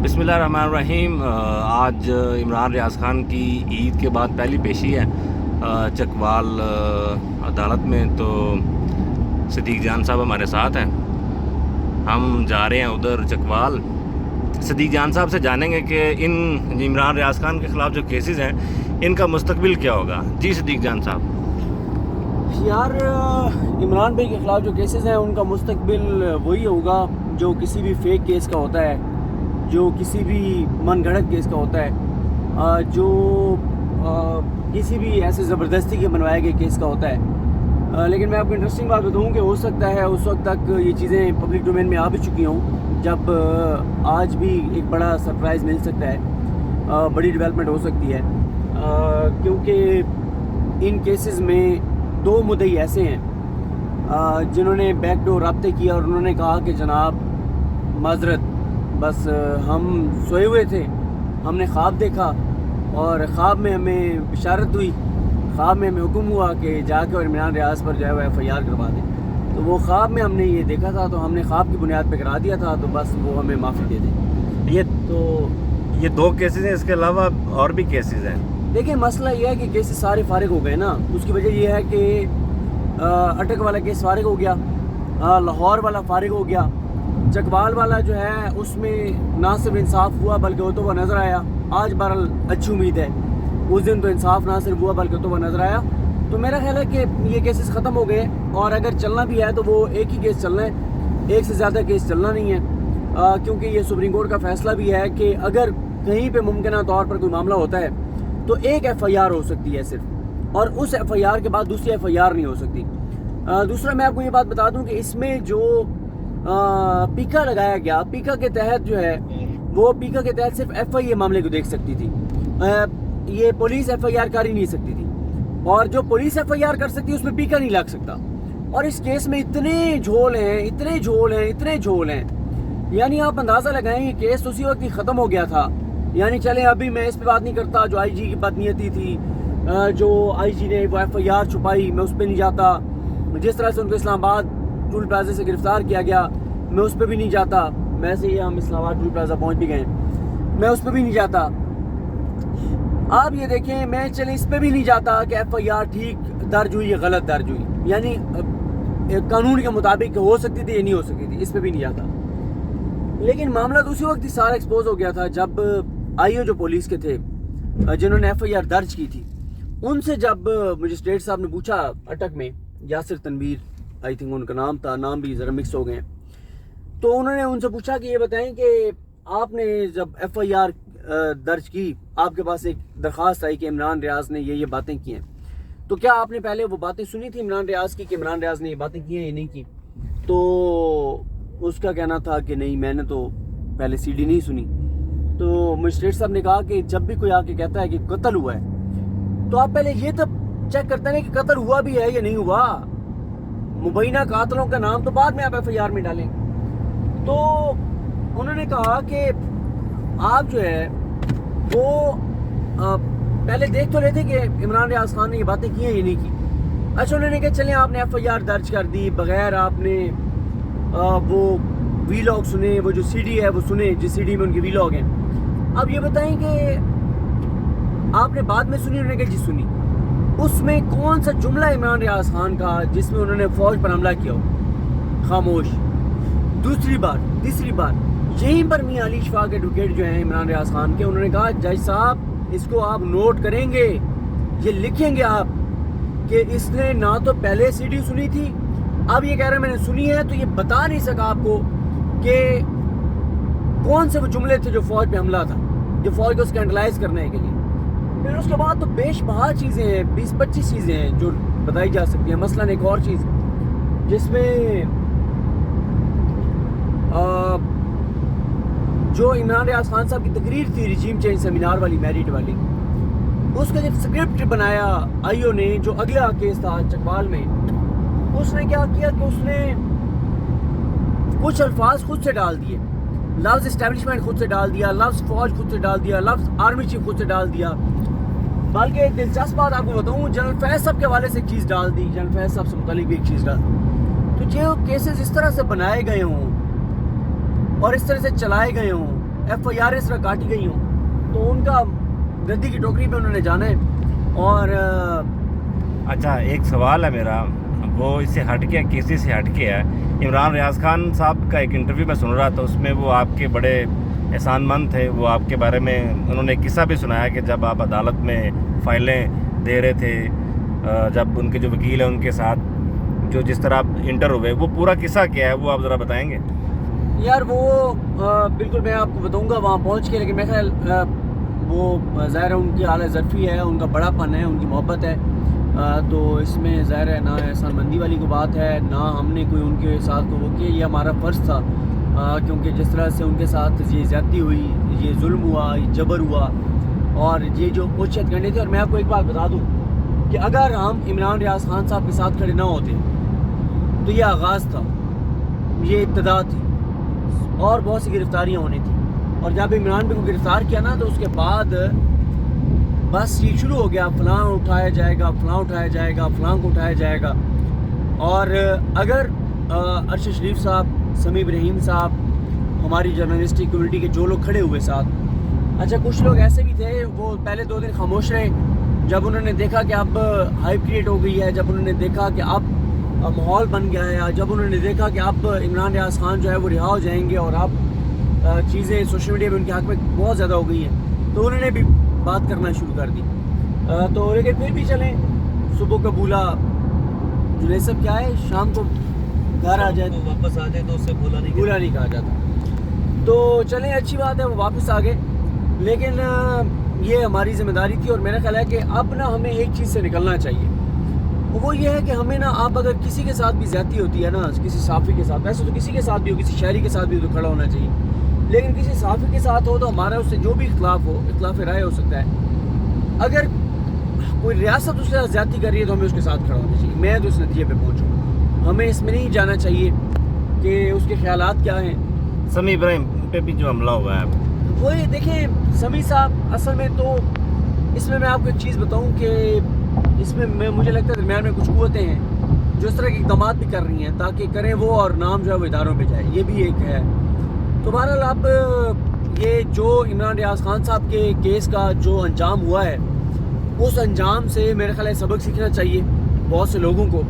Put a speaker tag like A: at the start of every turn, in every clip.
A: بسم اللہ الرحمن الرحیم۔ آج عمران ریاض خان کی عید کے بعد پہلی پیشی ہے چکوال عدالت میں، تو صدیق جان صاحب ہمارے ساتھ ہیں۔ ہم جا رہے ہیں ادھر چکوال۔ صدیق جان صاحب سے جانیں گے کہ ان عمران ریاض خان کے خلاف جو کیسز ہیں ان کا مستقبل کیا ہوگا۔ جی صدیق جان صاحب۔
B: یار عمران بھائی کے خلاف جو کیسز ہیں ان کا مستقبل وہی ہوگا جو کسی بھی فیک کیس کا ہوتا ہے، جو کسی بھی من گھڑت کیس کا ہوتا ہے، جو کسی بھی ایسے زبردستی کے بنوائے گئے کیس کا ہوتا ہے۔ لیکن میں آپ کو انٹرسٹنگ بات بتاؤں کہ ہو سکتا ہے اس وقت تک یہ چیزیں پبلک ڈومین میں آ بھی چکی ہوں، جب آج بھی ایک بڑا سرپرائز مل سکتا ہے، بڑی ڈیولپمنٹ ہو سکتی ہے، کیونکہ ان کیسز میں 2 مدعی ایسے ہیں جنہوں نے بیک ڈور رابطے کیا اور انہوں نے کہا کہ جناب معذرت، بس ہم سوئے ہوئے تھے، ہم نے خواب دیکھا اور خواب میں ہمیں بشارت ہوئی، خواب میں ہمیں حکم ہوا کہ جا کے اور عمران ریاض پر جو ہے وہ FIR کروا دیں۔ تو وہ خواب میں ہم نے یہ دیکھا تھا، تو ہم نے خواب کی بنیاد پہ کرا دیا تھا، تو بس وہ ہمیں معافی دے دیں۔
A: یہ 2 کیسز ہیں، اس کے علاوہ اور بھی کیسز ہیں؟
B: دیکھیں مسئلہ یہ ہے کہ کیسز سارے فارغ ہو گئے نا۔ اس کی وجہ یہ ہے کہ اٹک والا کیس فارغ ہو گیا، لاہور والا فارغ ہو گیا، چکوال والا جو ہے اس میں نہ صرف انصاف ہوا بلکہ ہوتا ہوا نظر آیا۔ آج بہرحال اچھی امید ہے، اس دن تو انصاف نہ صرف ہوا بلکہ ہوتا ہوا نظر آیا۔ تو میرا خیال ہے کہ یہ کیسز ختم ہو گئے، اور اگر چلنا بھی ہے تو وہ ایک ہی کیس چلنا ہے، ایک سے زیادہ کیس چلنا نہیں ہے، کیونکہ یہ سپریم کورٹ کا فیصلہ بھی ہے کہ اگر کہیں پہ ممکنہ طور پر کوئی معاملہ ہوتا ہے تو ایک FIR ہو سکتی ہے صرف، اور اس FIR کے بعد دوسری FIR نہیں ہو سکتی۔ دوسرا میں آپ کو یہ بات بتا دوں کہ اس میں جو پیکا لگایا گیا، پیکا کے تحت جو ہے وہ پیکا کے تحت صرف FIA معاملے کو دیکھ سکتی تھی، یہ پولیس FIR کر ہی نہیں سکتی تھی، اور جو پولیس FIR کر سکتی اس میں پیکا نہیں لگ سکتا۔ اور اس کیس میں اتنے جھول ہیں، اتنے جھول ہیں، اتنے جھول ہیں، یعنی آپ اندازہ لگائیں یہ کیس اسی وقت ہی ختم ہو گیا تھا۔ یعنی چلیں ابھی میں اس پہ بات نہیں کرتا، جو IG کی بدنیتی تھی، جو IG نے وہ FIR چھپائی، میں اس پہ نہیں جاتا۔ جس طرح سے ان کو اسلام آباد ٹول پلازے سے گرفتار کیا گیا، میں اس پہ بھی نہیں جاتا۔ ویسے ہی ہم اسلام آباد ٹول پلازہ پہنچ بھی گئے، میں اس پہ بھی نہیں جاتا۔ آپ یہ دیکھیں، میں چلیں اس پہ بھی نہیں جاتا کہ FIR ٹھیک درج ہوئی یا غلط درج ہوئی، یعنی قانون کے مطابق ہو سکتی تھی یا نہیں ہو سکتی تھی، اس پہ بھی نہیں جاتا۔ لیکن معاملہ تو اسی وقت ہی سارا ایکسپوز ہو گیا تھا جب IO جو پولیس کے تھے جنہوں نے FIR درج کی تھی، ان سے جب مجسٹریٹ صاحب نے پوچھا اٹک میں، Yasir Tanveer I think in کا نام تھا، نام بھی ذرا مکس ہو گئے، تو انہوں نے ان سے پوچھا کہ یہ بتائیں کہ آپ نے جب FIR درج کی، آپ کے پاس ایک درخواست آئی کہ عمران ریاض نے یہ باتیں کی ہیں، تو کیا آپ نے پہلے وہ باتیں سنی تھی عمران ریاض کی کہ عمران ریاض نے یہ باتیں کی ہیں یا نہیں کی؟ تو اس کا کہنا تھا کہ نہیں، میں نے تو پہلے CD نہیں سنی۔ تو مجسٹریٹ صاحب نے کہا کہ جب بھی کوئی آ کے کہتا ہے کہ قتل ہوا ہے تو آپ پہلے یہ تو چیک کرتے ہیں کہ قتل ہوا بھی ہے یا نہیں ہوا، مبینہ قاتلوں کا نام تو بعد میں آپ FIR میں ڈالیں۔ تو انہوں نے کہا کہ آپ جو ہے وہ پہلے دیکھ تو لیتے کہ عمران ریاض خان نے یہ باتیں کی ہیں یا نہیں کی۔ اچھا انہوں نے کہا چلیں آپ نے FIR درج کر دی بغیر آپ نے وہ ویلاگ سنے، وہ جو CD ہے وہ سنے، جس CD میں ان کی ویلاگ ہیں۔ اب یہ بتائیں کہ آپ نے بعد میں سنی؟ انہوں نے کہا جی سنی۔ اس میں کون سا جملہ عمران ریاض خان کا جس میں انہوں نے فوج پر حملہ کیا ہو؟ خاموش۔ دوسری بار، تیسری بار یہیں پر میاں علی شفاق ایڈوکیٹ جو ہیں عمران ریاض خان کے، انہوں نے کہا جج صاحب اس کو آپ نوٹ کریں گے، یہ لکھیں گے آپ کہ اس نے نہ تو پہلے CD سنی تھی، اب یہ کہہ رہے ہیں میں نے سنی ہے، تو یہ بتا نہیں سکا آپ کو کہ کون سے وہ جملے تھے جو فوج پہ حملہ تھا، جو فوج کو اسکینڈلائز کرنے کے لیے۔ پھر اس کے بعد تو بیش بہا چیزیں ہیں، 20-25 چیزیں ہیں جو بتائی جا سکتی ہیں۔ مثلاً ایک اور چیز جس میں جو عمران ریاض خان صاحب کی تقریر تھی رجیم چینج سیمینار والی، میرٹ والی، اس کا جب اسکرپٹ بنایا IO نے، جو اگلا کیس تھا چکوال میں، اس نے کیا کیا کہ اس نے کچھ الفاظ خود سے ڈال دیے، لفظ اسٹیبلشمنٹ خود سے ڈال دیا، لفظ فوج خود سے ڈال دیا، لفظ آرمی چیف خود سے ڈال دیا۔ بلکہ ایک دلچسپ بات آپ کو بتاؤں، جنرل فیض صاحب کے حوالے سے ایک چیز ڈال دی، جنرل فیض صاحب سے متعلق بھی ایک چیز ڈال دی۔ تو جو کیسز اس طرح سے بنائے گئے ہوں اور اس طرح سے چلائے گئے ہوں FIR اس طرح کاٹی گئی ہوں تو ان کا گدی کی ٹوکری پہ انہوں نے جانا ہے. اور
A: اچھا ایک سوال ہے میرا, وہ اس سے ہٹ کے کسی سے ہٹ کے ہے. عمران ریاض خان صاحب کا ایک انٹرویو میں سن رہا تھا, اس میں وہ آپ کے بڑے احسان مند تھے. وہ آپ کے بارے میں انہوں نے قصہ بھی سنایا کہ جب آپ عدالت میں فائلیں دے رہے تھے, جب ان کے جو وکیل ہیں ان کے ساتھ جو جس طرح آپ انٹر ہوئے, وہ پورا قصہ کیا ہے وہ آپ ذرا بتائیں گے؟
B: یار وہ بالکل میں آپ کو بتاؤں گا وہاں پہنچ کے, لیکن میرا خیال وہ ظاہر ہے ان کی اعلیٰ ظرفی ہے, ان کا بڑا پن ہے, ان کی محبت ہے, تو اس میں ظاہر ہے نہ احسان مندی والی کو بات ہے, نہ ہم نے کوئی ان کے ساتھ کو وہ کیا. یہ ہمارا فرض تھا, کیونکہ جس طرح سے ان کے ساتھ یہ زیادتی ہوئی, یہ ظلم ہوا, یہ جبر ہوا, اور یہ جو اوچت کرنے تھے. اور میں آپ کو ایک بات بتا دوں کہ اگر ہم عمران ریاض خان صاحب کے ساتھ کھڑے نہ ہوتے تو یہ آغاز تھا, یہ ابتدا تھی, اور بہت سی گرفتاریاں ہونی تھیں. اور جب عمران بھائی کو گرفتار کیا نا تو اس کے بعد بس یہ شروع ہو گیا, فلاں اٹھایا جائے گا, فلاں اٹھایا جائے گا, فلاں کو اٹھایا جائے گا. اور اگر ارشد شریف صاحب, سمیع ابراہیم صاحب, ہماری جرنلسٹک کمیونٹی کے جو لوگ کھڑے ہوئے ساتھ, اچھا کچھ لوگ ایسے بھی تھے وہ پہلے 2 دن خاموش رہے. جب انہوں نے دیکھا کہ اب ہائپ کریٹ ہو گئی ہے, جب انہوں نے دیکھا کہ اب ماحول بن گیا ہے, جب انہوں نے دیکھا کہ اب عمران ریاض خان جو ہے وہ رہا ہو جائیں گے اور اب چیزیں سوشل میڈیا میں ان کے حق میں بہت زیادہ ہو گئی ہیں, تو انہوں نے بھی بات کرنا شروع کر دی. تو لیکن پھر بھی چلیں, صبح کا بولا جنید صاحب کیا ہے, شام کو گھر آ جائے,
C: واپس آ جائے تو اس سے بولا
B: نہیں کہا جاتا. تو چلیں اچھی بات ہے, وہ واپس آ گئے. لیکن یہ ہماری ذمہ داری تھی, اور میرا خیال ہے کہ اب نا ہمیں ایک چیز سے نکلنا چاہیے, وہ یہ ہے کہ ہمیں نا اب اگر کسی کے ساتھ بھی زیادتی ہوتی ہے نا, کسی صحافی کے ساتھ, ویسے تو کسی کے ساتھ بھی ہو, کسی شہری کے ساتھ بھی تو کھڑا ہونا چاہیے, لیکن کسی صحافی کے ساتھ ہو تو ہمارا اس سے جو بھی اختلاف ہو, اختلاف رائے ہو سکتا ہے. اگر کوئی ریاست اس کے ساتھ زیادتی کر رہی ہے تو ہمیں اس کے ساتھ کھڑا ہونا چاہیے. میں تو اس نتیجے پہ پہنچوں, ہمیں اس میں نہیں جانا چاہیے کہ اس کے خیالات کیا ہیں.
A: سمیع ابراہیم پہ بھی جو حملہ ہوا ہے,
B: وہی دیکھیں سمیع صاحب, اصل میں تو اس میں آپ کو ایک چیز بتاؤں کہ اس میں مجھے لگتا ہے درمیان میں کچھ قوتیں ہیں جو اس طرح کے اقدامات بھی کر رہی ہیں تاکہ کریں وہ, اور نام جو ہے وہ اداروں پہ جائے, یہ بھی ایک ہے. تو بہرحال اب یہ جو عمران ریاض خان صاحب کے کیس کا جو انجام ہوا ہے, اس انجام سے میرے خیال ہے سبق سیکھنا چاہیے بہت سے لوگوں کو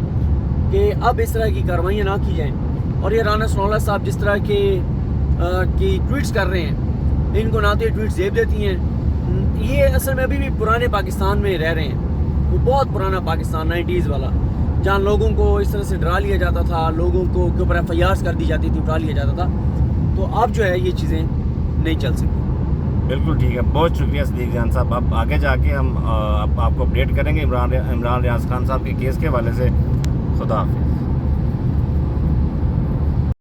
B: کہ اب اس طرح کی کارروائیاں نہ کی جائیں. اور یہ رانا ثناء اللہ صاحب جس طرح کے کی ٹویٹس کر رہے ہیں, ان کو نہ تو یہ ٹویٹ زیب دیتی ہیں, یہ اصل میں ابھی بھی پرانے پاکستان میں رہ رہے ہیں, وہ بہت پرانا پاکستان 90s والا, جہاں لوگوں کو اس طرح سے ڈرا لیا جاتا تھا, لوگوں کو کے اوپر FIRs کر دی جاتی تھی, اٹھا لیا جاتا تھا. تو اب جو ہے یہ چیزیں نہیں چل سکتی.
A: بالکل ٹھیک ہے, بہت شکریہ صدیق جان صاحب. اب آگے جا کے ہم آپ کو اپڈیٹ کریں گے عمران ریاض خان صاحب کے کیس کے حوالے سے. خدا حافظ.